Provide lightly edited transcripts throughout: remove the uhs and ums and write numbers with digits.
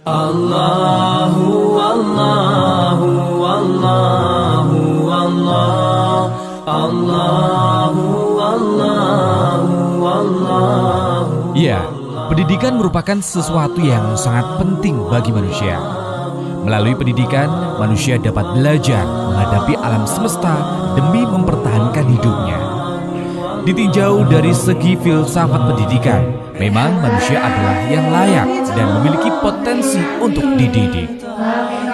Allahu Allahu Allahu Allah Allahu Allahu Allahu. Ya, pendidikan merupakan sesuatu yang sangat penting bagi manusia. Melalui pendidikan, manusia dapat belajar menghadapi alam semesta demi mempertahankan hidupnya. Ditinjau dari segi filsafat pendidikan, memang manusia adalah yang layak dan memiliki potensi untuk dididik.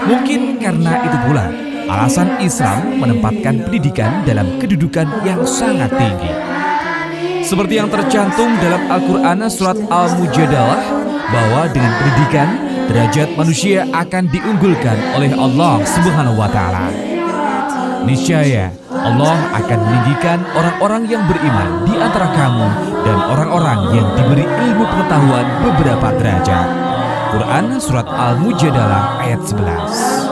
Mungkin karena itu pula alasan Islam menempatkan pendidikan dalam kedudukan yang sangat tinggi. Seperti yang tercantum dalam Al-Quran surat Al-Mujadalah, bahwa dengan pendidikan, derajat manusia akan diunggulkan oleh Allah Subhanahu wa Ta'ala. Niscaya Allah akan meninggikan orang-orang yang beriman di antara kamu dan orang-orang yang diberi ilmu pengetahuan beberapa derajat. Quran surat Al-Mujadalah ayat 11.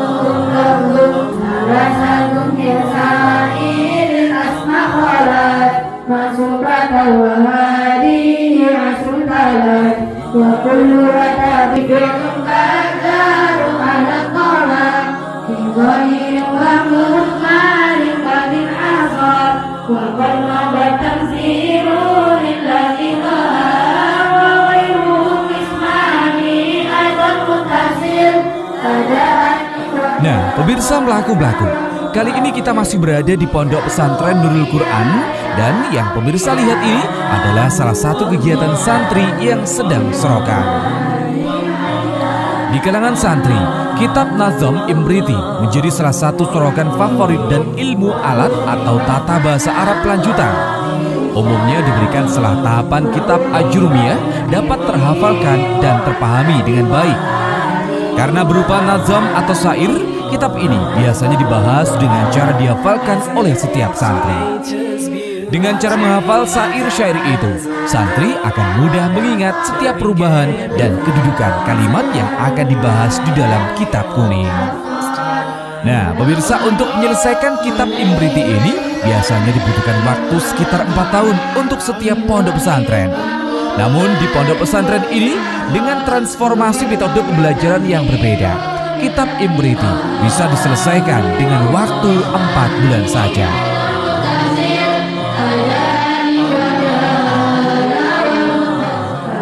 Nah, pemirsa melaku-melaku, kali ini kita masih berada di Pondok Pesantren Nurul Quran, dan yang pemirsa lihat ini adalah salah satu kegiatan santri yang sedang serokan. Di kalangan santri, kitab Nazm Imriti menjadi salah satu sorokan favorit dan ilmu alat atau tata bahasa Arab lanjutan. Umumnya diberikan setelah tahapan kitab Ajrumiyah dapat terhafalkan dan terpahami dengan baik. Karena berupa nazam atau syair, kitab ini biasanya dibahas dengan cara dihafalkan oleh setiap santri. Dengan cara menghafal syair-syair itu, santri akan mudah mengingat setiap perubahan dan kedudukan kalimat yang akan dibahas di dalam kitab kuning. Nah, pemirsa, untuk menyelesaikan kitab Imriti ini biasanya dibutuhkan waktu sekitar 4 tahun untuk setiap pondok pesantren. Namun di pondok pesantren ini dengan transformasi metode pembelajaran yang berbeda, kitab Imriti bisa diselesaikan dengan waktu 4 bulan saja.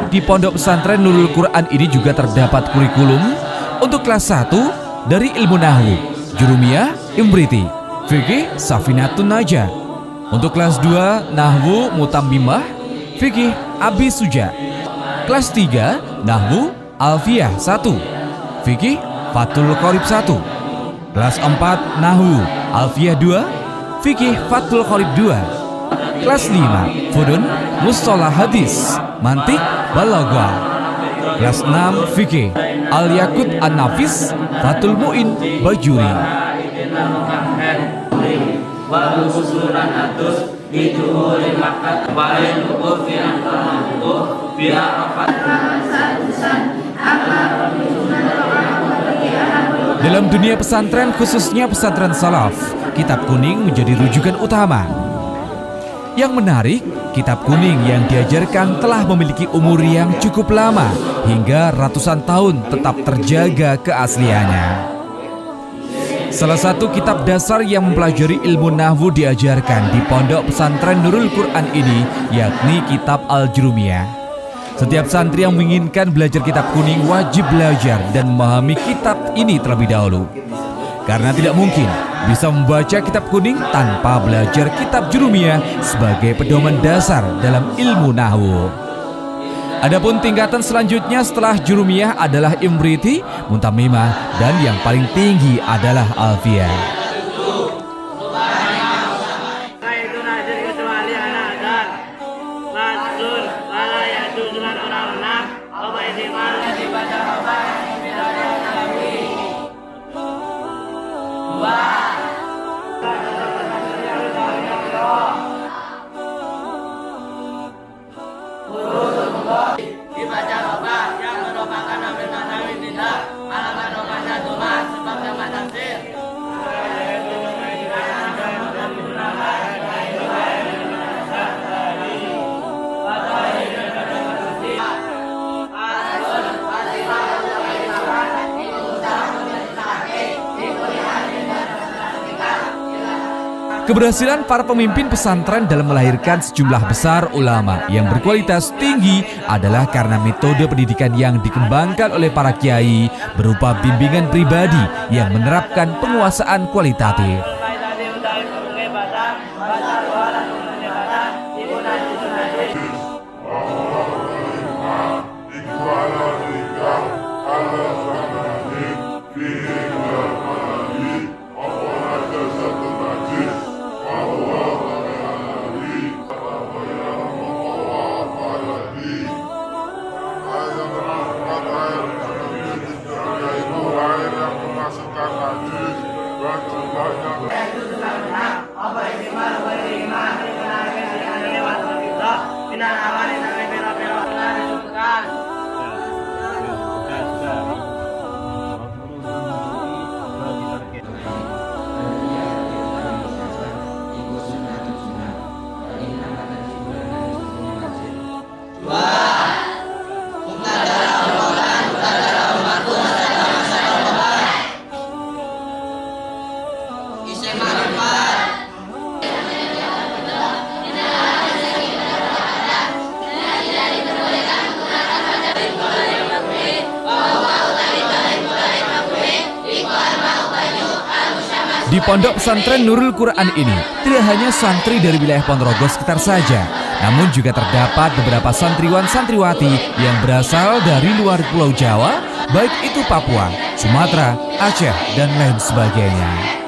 Di pondok pesantren Nurul Quran ini juga terdapat kurikulum untuk kelas 1 dari ilmu nahwu, jurumiyah, Imriti, fikih, safinatun najah. Untuk kelas 2 nahwu, mutammimah, fikih, Abi Suja. Kelas 3 nahwu, alfiyah 1, fikih, Fathul Qorib 1. Kelas 4 nahwu, alfiyah 2, fikih, Fathul Qorib 2. Kelas 5 fudun, mustalah hadis, mantik, balaghah. Kelas 6 fikih, al-yakut an-nafis, Fathul Mu'in, Bajuri. Dalam dunia pesantren, khususnya pesantren salaf, kitab kuning menjadi rujukan utama. Yang menarik, kitab kuning yang diajarkan telah memiliki umur yang cukup lama, hingga ratusan tahun tetap terjaga keasliannya. Salah satu kitab dasar yang mempelajari ilmu nahwu diajarkan di pondok pesantren Nurul Quran ini, yakni kitab Al-Jurumiyah. Setiap santri yang menginginkan belajar kitab kuning wajib belajar dan memahami kitab ini terlebih dahulu. Karena tidak mungkin bisa membaca kitab kuning tanpa belajar kitab Jurumiyah sebagai pedoman dasar dalam ilmu nahwu. Adapun tingkatan selanjutnya setelah Jurumiyah adalah Imriti, Muntamimah, dan yang paling tinggi adalah Alfiyah. Keberhasilan para pemimpin pesantren dalam melahirkan sejumlah besar ulama yang berkualitas tinggi adalah karena metode pendidikan yang dikembangkan oleh para kiai berupa bimbingan pribadi yang menerapkan penguasaan kualitatif. Di pondok pesantren Nurul Quran ini tidak hanya santri dari wilayah Ponorogo sekitar saja, namun juga terdapat beberapa santriwan-santriwati yang berasal dari luar Pulau Jawa, baik itu Papua, Sumatera, Aceh, dan lain sebagainya.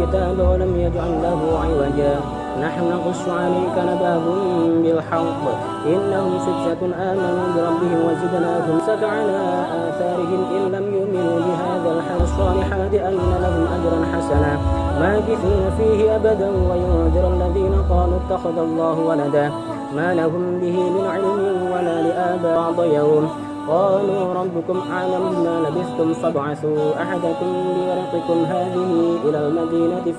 الكتاب ولم يجعل له عوجا نحن نقص عليك نبأهم بالحق إنهم فتية آمنوا بربهم وزدناهم على آثارهم إن لم يؤمنوا بهذا الحق الصالحات أن لهم أجرا حسنا ماكثين فيه أبدا وينذر الذين قالوا اتخذ الله ولدا ما لهم به من علم ولا لآباء يوم قالوا ربكم أعلم بما لبثتم فابعثوا أحدكم بورقكم هذه إلى المدينة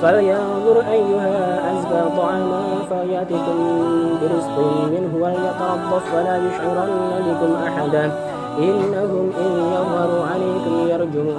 فلينظر أيها أزكى طعاما فليأتكم برزق منه وليتربص ولا يشعرن بكم أحدا إنهم إن يظهروا عليكم يرجمون